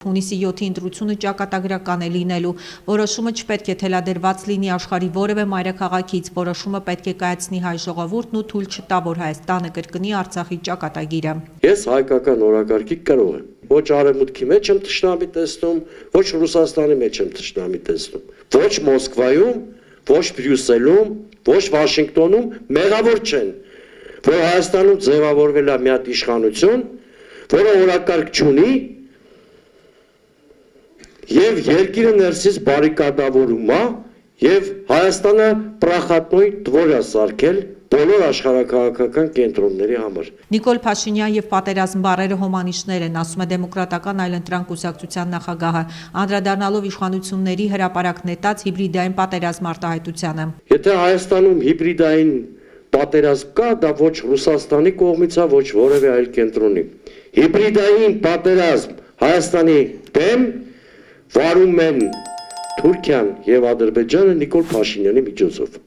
Հունիսի 7-ի ընտրությունը ճակատագրական է լինելու, որոշումը չպետք է թելադրված լինի աշխարհի որևէ մայրաքաղաքից, որոշումը պետք է կայացնի հայ ժողովուրդն ու թույլ չտա, որ Հայաստանը կրկնի Արցախի ճակատագիրը։ Ես հայկական օրակարգի կրող եմ, ոչ արևմուտքի մեջ եմ թշնամի տեսնում, ոչ Ռուսաստանի մեջ եմ թշնամի տեսնում, ոչ Մոսկվայում, ոչ Բրյուսելում, ոչ Վաշինգտոնում մեղավոր չեն, որ Հայաստանում ձևավորվել է մի հատ իշխանություն, որը օրակարգ չունի, և երկիրը ներսից բարիկադավորում է, և Հայաստանը պրախատնոյ դվոր է սարքել բոլոր աշխարհաքաղաքական կենտրոնների համար։ Նիկոլ Փաշինյան եւ պատերազմ բառերը հոմանիշներ են, ասում է Դեմոկրատական այլընտրանք կուսակցության նախագահը, անդրադառնալով իշխանությունների հրապարակ նետած հիբրիդային պատերազմ արտահայտությանը։ Եթե Հայաստանում հիբրիդային պատերազմ կա, դա ոչ Ռուսաստանի կողմից է, ոչ որևէ այլ կենտրոնի։ Հիբրիդային պատերազմ Հայաստանի դեմ վարում են Թուրքիան եւ Ադրբեջանը Նիկոլ Փաշինյանի միջոցով։